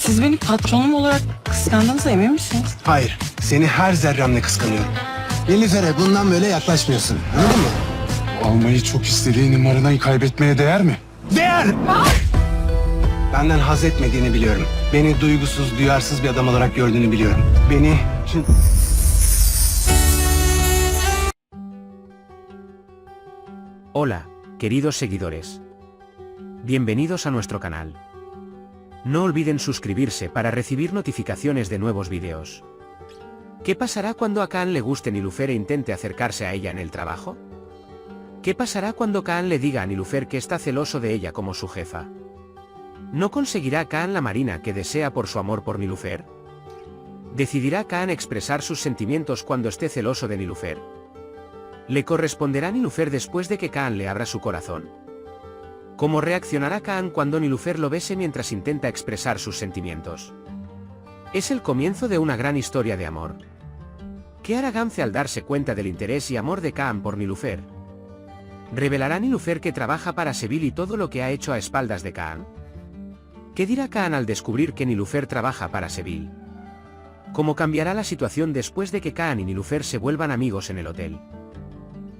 Siz beni patronum olarak kıskandığınıza emin misiniz? Hayır, seni her zerremle kıskanıyorum. Nilüfer'e bundan böyle yaklaşmıyorsun, anladın mı? Almayı çok istediğin numaranı kaybetmeye değer mi? Değer! Benden haz etmediğini biliyorum. Beni duygusuz, duyarsız bir adam olarak gördüğünü biliyorum. Beni... Hola, queridos seguidores. Bienvenidos a nuestro canal. No olviden suscribirse para recibir notificaciones de nuevos videos. ¿Qué pasará cuando a Kaan le guste Nilüfer e intente acercarse a ella en el trabajo? ¿Qué pasará cuando Kaan le diga a Nilüfer que está celoso de ella como su jefa? ¿No conseguirá Kaan la marina que desea por su amor por Nilüfer? ¿Decidirá Kaan expresar sus sentimientos cuando esté celoso de Nilüfer? ¿Le corresponderá Nilüfer después de que Kaan le abra su corazón? ¿Cómo reaccionará Kaan cuando Nilüfer lo bese mientras intenta expresar sus sentimientos? Es el comienzo de una gran historia de amor. ¿Qué hará Gamze al darse cuenta del interés y amor de Kaan por Nilüfer? ¿Revelará Nilüfer que trabaja para Sevil y todo lo que ha hecho a espaldas de Kaan? ¿Qué dirá Kaan al descubrir que Nilüfer trabaja para Sevil? ¿Cómo cambiará la situación después de que Kaan y Nilüfer se vuelvan amigos en el hotel?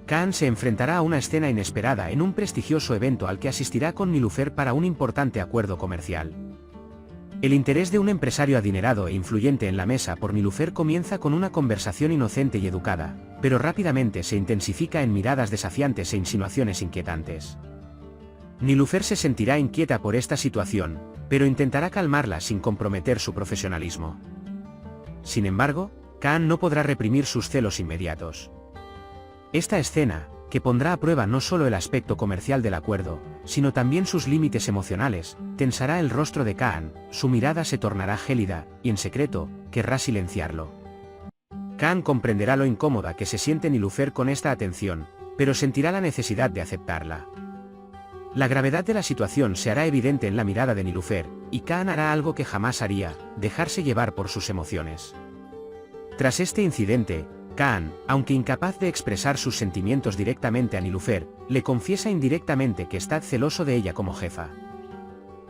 Kaan se enfrentará a una escena inesperada en un prestigioso evento al que asistirá con Nilüfer para un importante acuerdo comercial. El interés de un empresario adinerado e influyente en la mesa por Nilüfer comienza con una conversación inocente y educada, pero rápidamente se intensifica en miradas desafiantes e insinuaciones inquietantes. Nilüfer se sentirá inquieta por esta situación, pero intentará calmarla sin comprometer su profesionalismo. Sin embargo, Kaan no podrá reprimir sus celos inmediatos. Esta escena, que pondrá a prueba no solo el aspecto comercial del acuerdo, sino también sus límites emocionales, tensará el rostro de Kaan, su mirada se tornará gélida, y en secreto, querrá silenciarlo. Kaan comprenderá lo incómoda que se siente Nilüfer con esta atención, pero sentirá la necesidad de aceptarla. La gravedad de la situación se hará evidente en la mirada de Nilüfer, y Kaan hará algo que jamás haría, dejarse llevar por sus emociones. Tras este incidente, Kaan, aunque incapaz de expresar sus sentimientos directamente a Nilüfer, le confiesa indirectamente que está celoso de ella como jefa.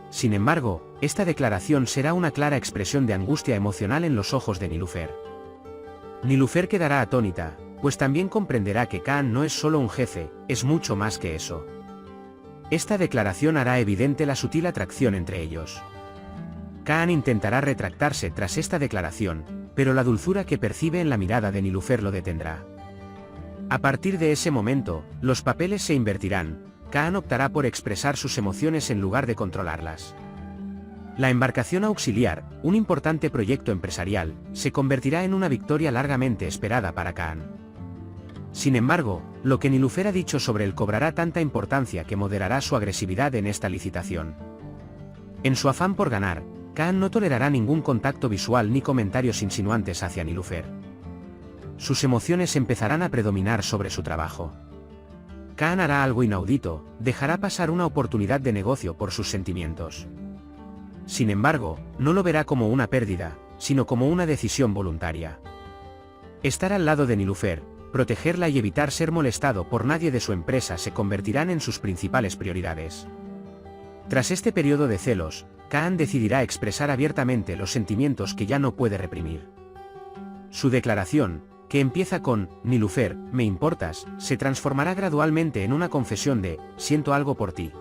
Sin embargo, esta declaración será una clara expresión de angustia emocional en los ojos de Nilüfer. Nilüfer quedará atónita, pues también comprenderá que Kaan no es solo un jefe, es mucho más que eso. Esta declaración hará evidente la sutil atracción entre ellos. Kaan intentará retractarse tras esta declaración, pero la dulzura que percibe en la mirada de Nilüfer lo detendrá. A partir de ese momento, los papeles se invertirán, Kaan optará por expresar sus emociones en lugar de controlarlas. La embarcación auxiliar, un importante proyecto empresarial, se convertirá en una victoria largamente esperada para Kaan. Sin embargo, lo que Nilüfer ha dicho sobre él cobrará tanta importancia que moderará su agresividad en esta licitación. En su afán por ganar, Kaan no tolerará ningún contacto visual ni comentarios insinuantes hacia Nilüfer. Sus emociones empezarán a predominar sobre su trabajo. Kaan hará algo inaudito, dejará pasar una oportunidad de negocio por sus sentimientos. Sin embargo, no lo verá como una pérdida, sino como una decisión voluntaria. Estar al lado de Nilüfer, protegerla y evitar ser molestado por nadie de su empresa se convertirán en sus principales prioridades. Tras este periodo de celos, Kaan decidirá expresar abiertamente los sentimientos que ya no puede reprimir. Su declaración, que empieza con «Nilüfer, me importas», se transformará gradualmente en una confesión de «siento algo por ti».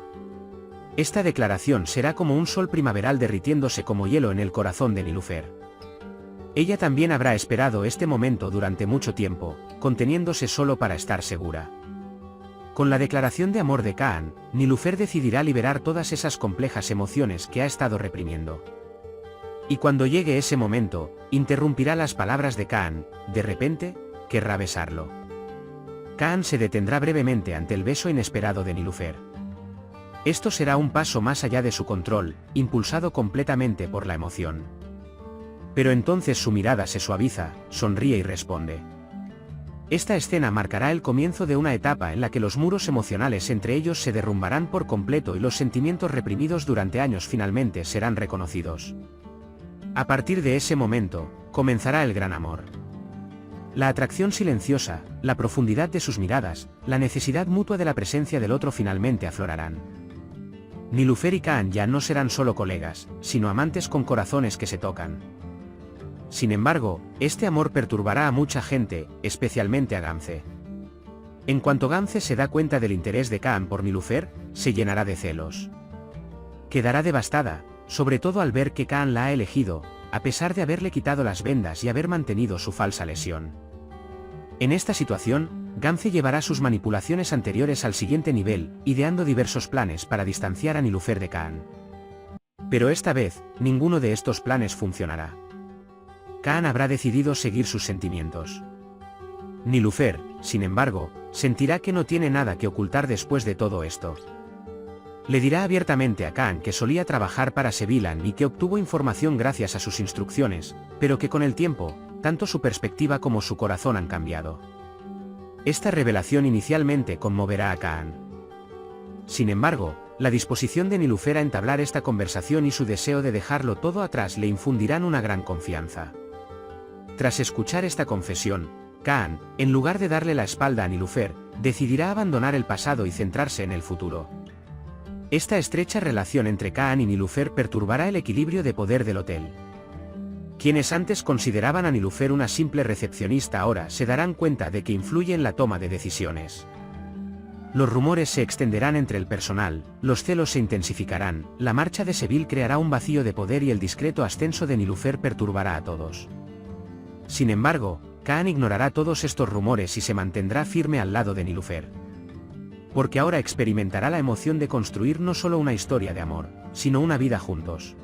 Esta declaración será como un sol primaveral derritiéndose como hielo en el corazón de Nilüfer. Ella también habrá esperado este momento durante mucho tiempo, conteniéndose solo para estar segura. Con la declaración de amor de Kaan, Nilüfer decidirá liberar todas esas complejas emociones que ha estado reprimiendo. Y cuando llegue ese momento, interrumpirá las palabras de Kaan, de repente, querrá besarlo. Kaan se detendrá brevemente ante el beso inesperado de Nilüfer. Esto será un paso más allá de su control, impulsado completamente por la emoción. Pero entonces su mirada se suaviza, sonríe y responde. Esta escena marcará el comienzo de una etapa en la que los muros emocionales entre ellos se derrumbarán por completo y los sentimientos reprimidos durante años finalmente serán reconocidos. A partir de ese momento, comenzará el gran amor. La atracción silenciosa, la profundidad de sus miradas, la necesidad mutua de la presencia del otro finalmente aflorarán. Nilüfer y Kaan ya no serán solo colegas, sino amantes con corazones que se tocan. Sin embargo, este amor perturbará a mucha gente, especialmente a Gamze. En cuanto Gamze se da cuenta del interés de Kaan por Nilüfer, se llenará de celos. Quedará devastada, sobre todo al ver que Kaan la ha elegido, a pesar de haberle quitado las vendas y haber mantenido su falsa lesión. En esta situación, Gamze llevará sus manipulaciones anteriores al siguiente nivel, ideando diversos planes para distanciar a Nilüfer de Kaan. Pero esta vez, ninguno de estos planes funcionará. Kaan habrá decidido seguir sus sentimientos. Nilüfer, sin embargo, sentirá que no tiene nada que ocultar después de todo esto. Le dirá abiertamente a Kaan que solía trabajar para Sevilan y que obtuvo información gracias a sus instrucciones, pero que con el tiempo, tanto su perspectiva como su corazón han cambiado. Esta revelación inicialmente conmoverá a Kaan. Sin embargo, la disposición de Nilüfer a entablar esta conversación y su deseo de dejarlo todo atrás le infundirán una gran confianza. Tras escuchar esta confesión, Kaan, en lugar de darle la espalda a Nilüfer, decidirá abandonar el pasado y centrarse en el futuro. Esta estrecha relación entre Kaan y Nilüfer perturbará el equilibrio de poder del hotel. Quienes antes consideraban a Nilüfer una simple recepcionista ahora se darán cuenta de que influye en la toma de decisiones. Los rumores se extenderán entre el personal, los celos se intensificarán, la marcha de Seville creará un vacío de poder y el discreto ascenso de Nilüfer perturbará a todos. Sin embargo, Kaan ignorará todos estos rumores y se mantendrá firme al lado de Nilüfer. Porque ahora experimentará la emoción de construir no solo una historia de amor, sino una vida juntos.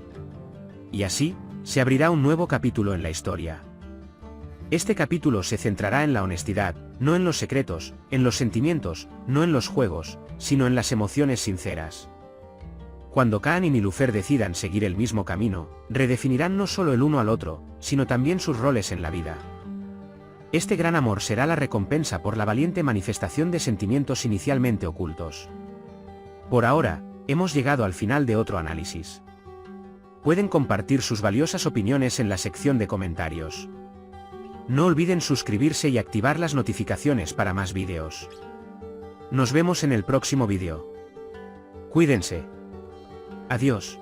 Y así, se abrirá un nuevo capítulo en la historia. Este capítulo se centrará en la honestidad, no en los secretos, en los sentimientos, no en los juegos, sino en las emociones sinceras. Cuando Kaan y Nilüfer decidan seguir el mismo camino, redefinirán no solo el uno al otro, sino también sus roles en la vida. Este gran amor será la recompensa por la valiente manifestación de sentimientos inicialmente ocultos. Por ahora, hemos llegado al final de otro análisis. Pueden compartir sus valiosas opiniones en la sección de comentarios. No olviden suscribirse y activar las notificaciones para más vídeos. Nos vemos en el próximo vídeo. Cuídense. Adiós.